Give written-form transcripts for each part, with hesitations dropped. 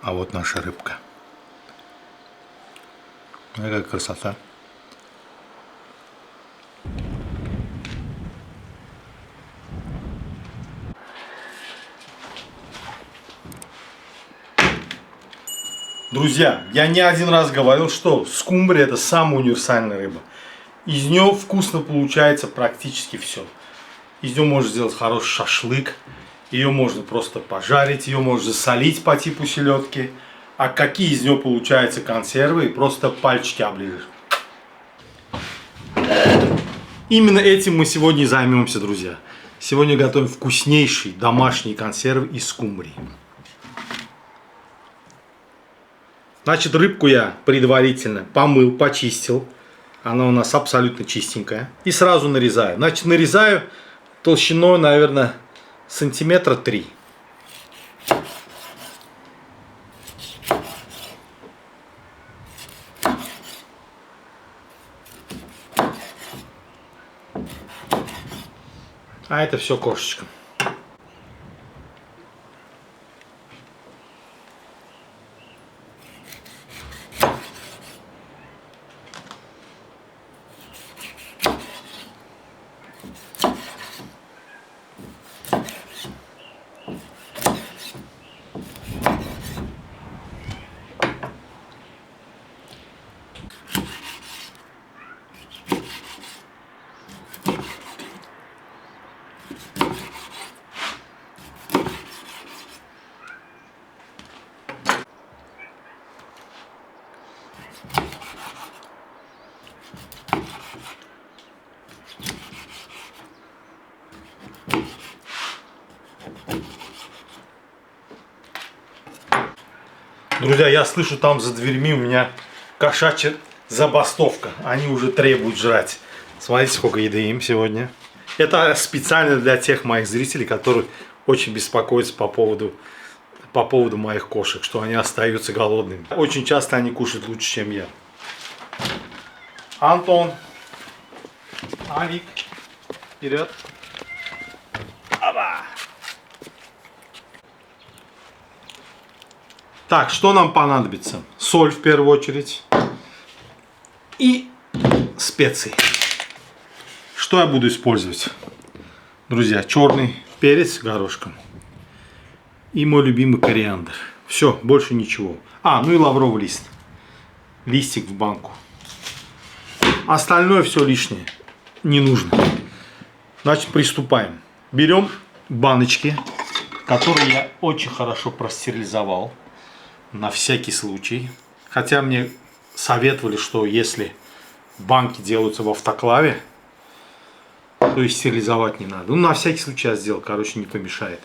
А вот наша рыбка. Какая красота. Друзья, я не один раз говорил, что скумбрия — это самая универсальная рыба. Из нее вкусно получается практически все. Из нее можно сделать хороший шашлык. Ее можно просто пожарить, ее можно засолить по типу селедки. А какие из нее получаются консервы, просто пальчики оближешь. Именно этим мы сегодня и займемся, друзья. Сегодня готовим вкуснейшие домашние консервы из скумбрии. Значит, рыбку я предварительно помыл, почистил. Она у нас абсолютно чистенькая. И сразу нарезаю. Значит, нарезаю толщиной, наверное, сантиметра 3. А это все кошечкам. Друзья, я слышу, там за дверьми у меня кошачья забастовка. Они уже требуют жрать. Смотрите, сколько еды им сегодня. Это специально для тех моих зрителей, которые очень беспокоятся по поводу моих кошек, что они остаются голодными. Очень часто они кушают лучше, чем я. Антон, Авик, вперед. Оба. Так, что нам понадобится? Соль в первую очередь. И специи. Что я буду использовать? Друзья, черный перец горошком. И мой любимый кориандр. Все, больше ничего. Ну и лавровый лист. Листик в банку. Остальное все лишнее. Не нужно. Значит, приступаем. Берем баночки, которые я очень хорошо простерилизовал. На всякий случай. Хотя мне советовали, что если банки делаются в автоклаве, то и стерилизовать не надо. Ну, на всякий случай я сделал. Короче, не помешает.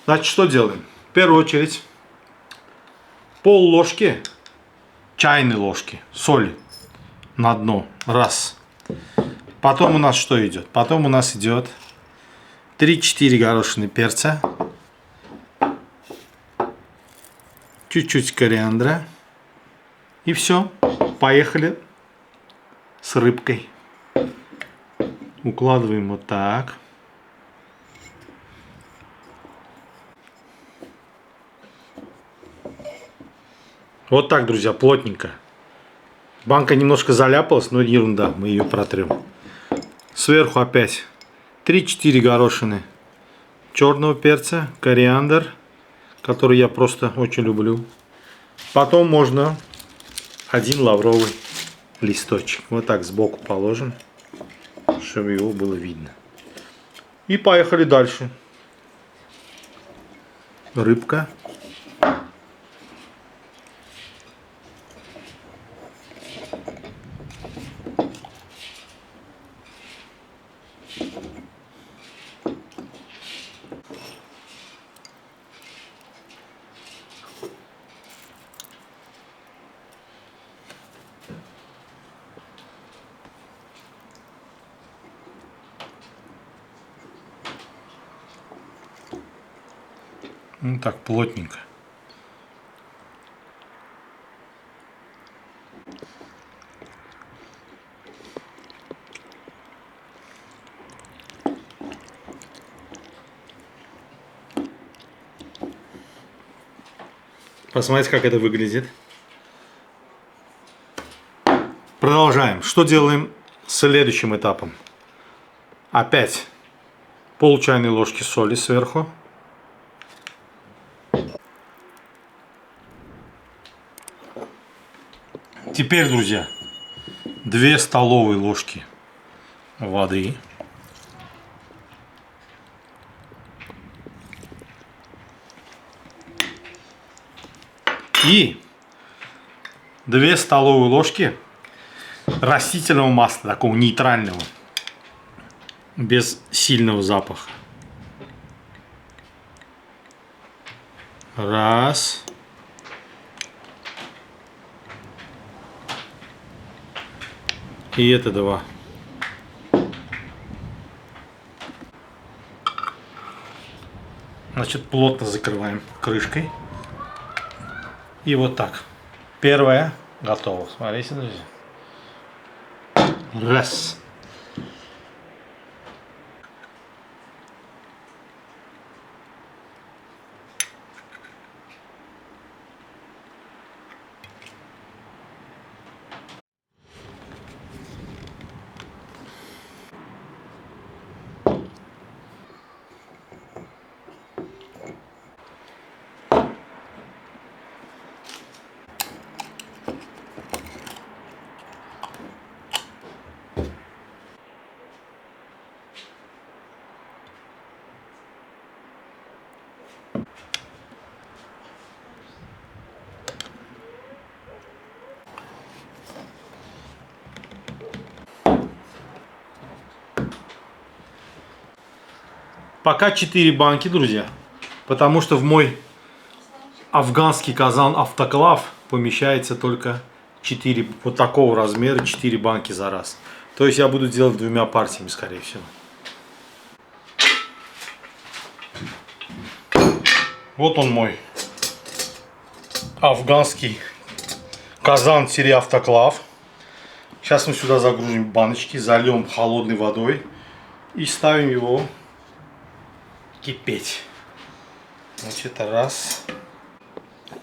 Значит, что делаем? В первую очередь пол ложки, чайной ложки соли на дно. Раз. Потом у нас что идет? Потом у нас идет 3-4 горошины перца. Чуть-чуть кориандра. И все. Поехали с рыбкой. Укладываем вот так. Вот так, друзья, плотненько. Банка немножко заляпалась, но ерунда, мы ее протрем. Сверху опять 3-4 горошины черного перца, кориандр, который я просто очень люблю. Потом можно один лавровый листочек. Вот так сбоку положим, чтобы его было видно. И поехали дальше. Рыбка. Ну так, плотненько. Посмотрите, как это выглядит. Продолжаем. Что делаем следующим этапом? Опять пол чайной ложки соли сверху. Теперь, друзья, 2 столовые ложки воды. И 2 столовые ложки растительного масла, такого нейтрального, без сильного запаха. Раз. И это 2. Значит, плотно закрываем крышкой. И вот так. Первое готово. Смотрите, друзья. Раз. Пока 4 банки, друзья, потому что в мой афганский казан автоклав помещается только 4, вот такого размера, 4 банки за раз. То есть я буду делать 2 партиями, скорее всего. Вот он мой афганский казан-автоклав. Сейчас мы сюда загрузим баночки, зальем холодной водой и ставим его кипеть. Значит, раз,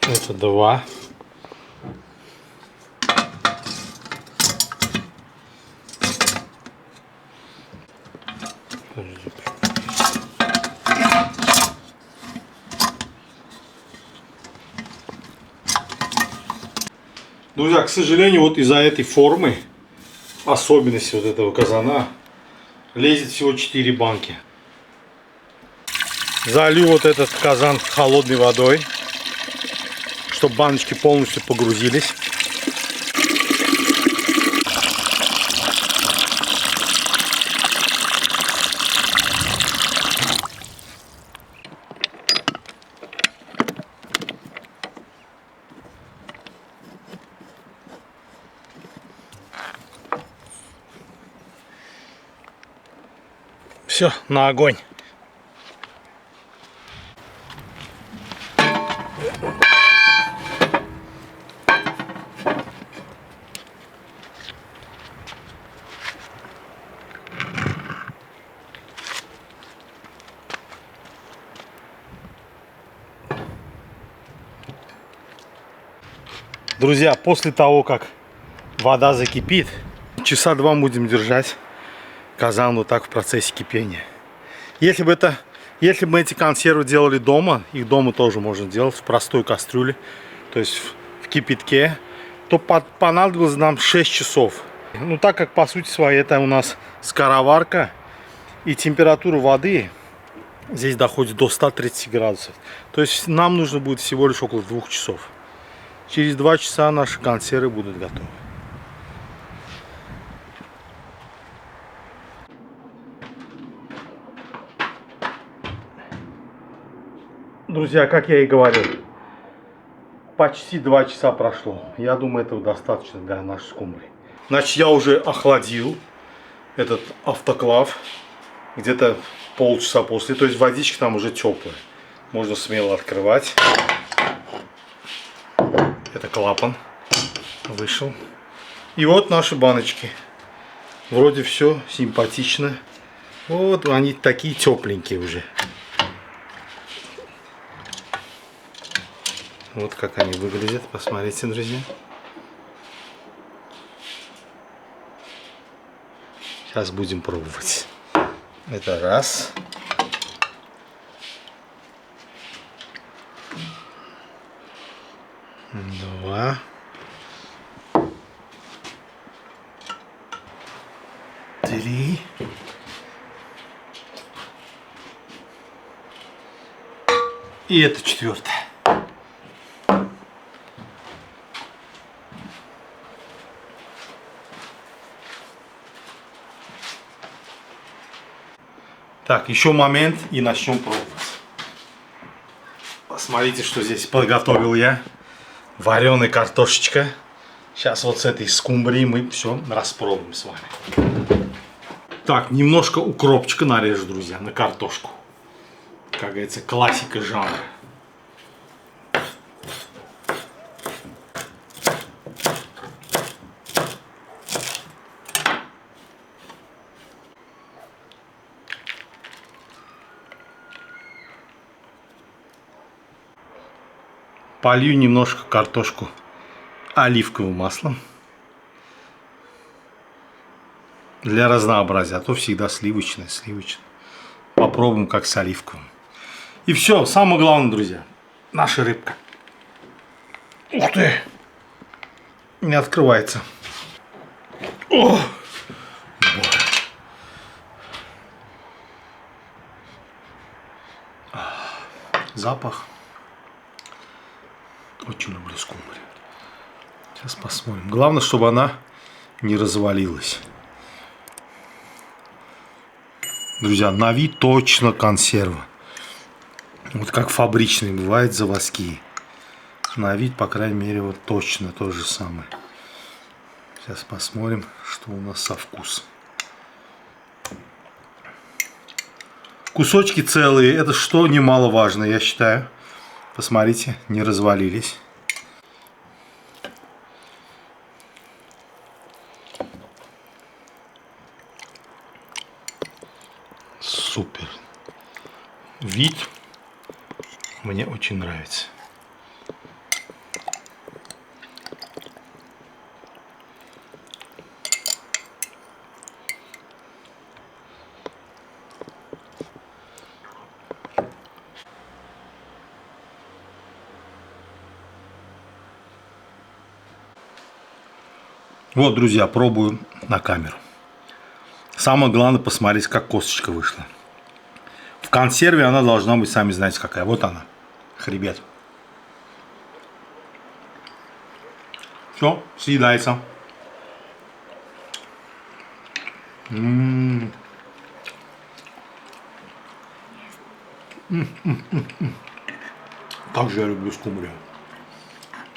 это 2. Друзья, к сожалению, вот из-за этой формы, особенности вот этого казана, лезет всего 4 банки. Залью вот этот казан холодной водой, чтобы баночки полностью погрузились. Все, на огонь. Друзья, после того, как вода закипит, часа 2 будем держать казан вот так в процессе кипения. Если бы мы эти консервы делали дома, их дома тоже можно делать в простой кастрюле, то есть в кипятке, то понадобилось нам 6 часов. Ну, так как по сути своей это у нас скороварка, и температура воды здесь доходит до 130 градусов. То есть нам нужно будет всего лишь около 2 часов. Через 2 часа наши консервы будут готовы. Друзья, как я и говорил, почти 2 часа прошло. Я думаю, этого достаточно для нашей скумбрии. Значит, я уже охладил этот автоклав где-то полчаса после. То есть водичка там уже теплая. Можно смело открывать. Это клапан вышел. И вот наши баночки. Вроде все симпатично. Вот они такие тепленькие уже. Вот как они выглядят. Посмотрите, друзья. Сейчас будем пробовать. Это раз. Два. Три. И это четвертое. Так, еще момент и начнем пробовать. Посмотрите, что здесь подготовил я. Вареная картошечка. Сейчас вот с этой скумбрией мы все распробуем с вами. Так, немножко укропчика нарежу, друзья, на картошку. Как говорится, классика жанра. Полью немножко картошку оливковым маслом. Для разнообразия, а то всегда сливочное. Попробуем как с оливковым. И все, самое главное, друзья, наша рыбка. Ух ты! Не открывается. О! Запах. Очень люблю скумбрию. Сейчас посмотрим. Главное, чтобы она не развалилась. Друзья, на вид точно консерва. Вот как фабричные бывают, заводские. На вид, по крайней мере, вот точно то же самое. Сейчас посмотрим, что у нас со вкусом. Кусочки целые, это что немаловажно, я считаю. Посмотрите, не развалились. Супер. Вид мне очень нравится. Вот, друзья, пробую на камеру. Самое главное посмотреть, как косточка вышла. В консерве она должна быть, сами знаете, какая. Вот она, хребет. Все, съедается. Как же я люблю скумбрию.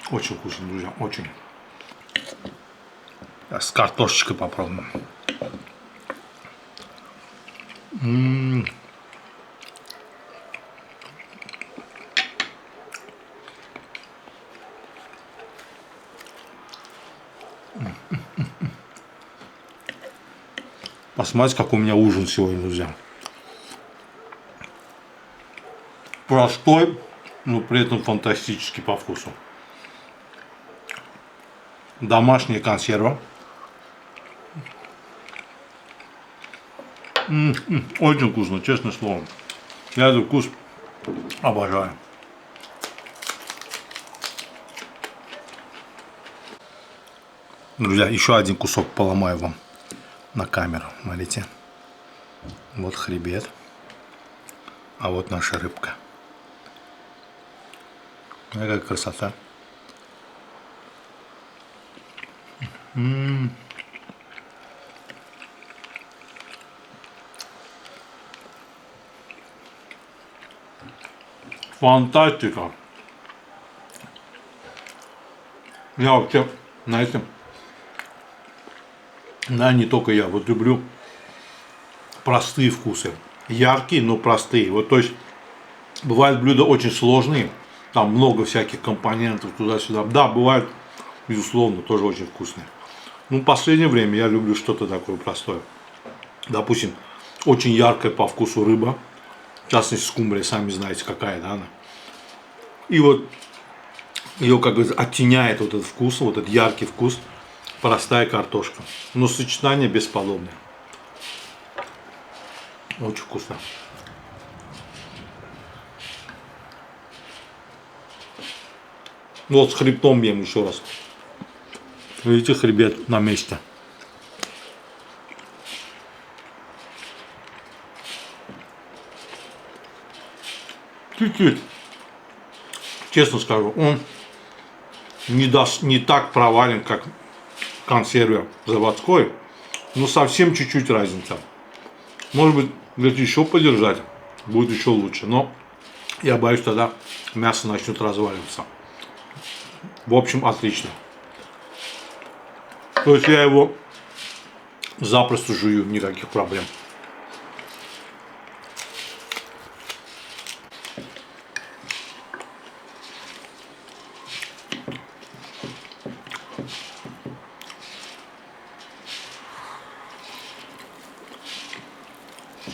Очень вкусно, друзья, очень. С картошечкой попробуем. Посмотрите, какой у меня ужин сегодня, друзья. Простой, но при этом фантастический по вкусу. Домашняя консерва. Очень вкусно, честное слово. Я этот вкус обожаю. Друзья, еще один кусок поломаю вам на камеру. Смотрите. Вот хребет. А вот наша рыбка. Какая красота. Фантастика. Я вообще, знаете, да, не только я, вот люблю простые вкусы. Яркие, но простые. Вот, то есть, бывают блюда очень сложные, там много всяких компонентов туда-сюда. Да, бывают, безусловно, тоже очень вкусные. Ну, в последнее время я люблю что-то такое простое. Допустим, очень яркая по вкусу рыба. В частности, скумбрия, сами знаете, какая, да, она. И вот Ее как бы оттеняет вот этот вкус, вот этот яркий вкус. Простая картошка. Но сочетание бесподобное. Очень вкусно. Вот с хребтом ем еще раз. Видите, хребет на месте. Чуть-чуть. Честно скажу, он не так провален, как в консерве заводской. Но совсем чуть-чуть разница. Может быть, где-то еще подержать, будет еще лучше. Но я боюсь, тогда мясо начнет разваливаться. В общем, отлично. То есть я его запросто жую, никаких проблем.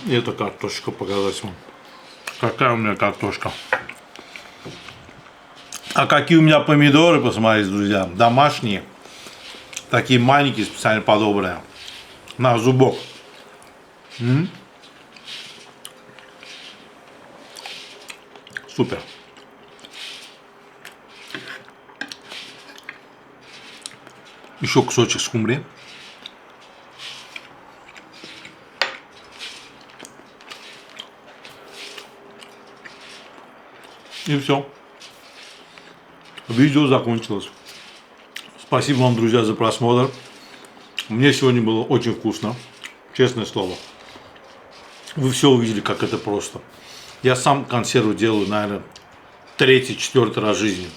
И эта картошечка показать вам. Какая у меня картошка. А какие у меня помидоры, посмотрите, друзья. Домашние. Такие маленькие, специально подобранные. На зубок. Супер. Еще кусочек скумбрии. И все. Видео закончилось. Спасибо вам, друзья, за просмотр. Мне сегодня было очень вкусно. Честное слово. Вы все увидели, как это просто. Я сам консервы делаю, наверное, 3-4 раз в жизни.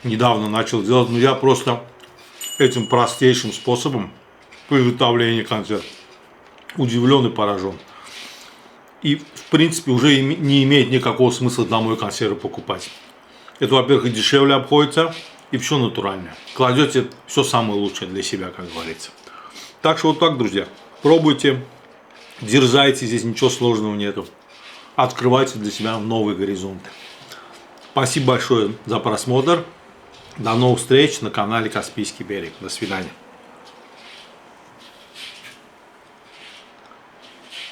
Недавно начал делать, но я просто этим простейшим способом приготовления консерв удивлен и поражен. И, в принципе, уже не имеет никакого смысла домой консервы покупать. Это, во-первых, и дешевле обходится, и все натуральное. Кладете все самое лучшее для себя, как говорится. Так что вот так, друзья. Пробуйте, дерзайте, здесь ничего сложного нету. Открывайте для себя новые горизонты. Спасибо большое за просмотр. До новых встреч на канале Каспийский берег. До свидания.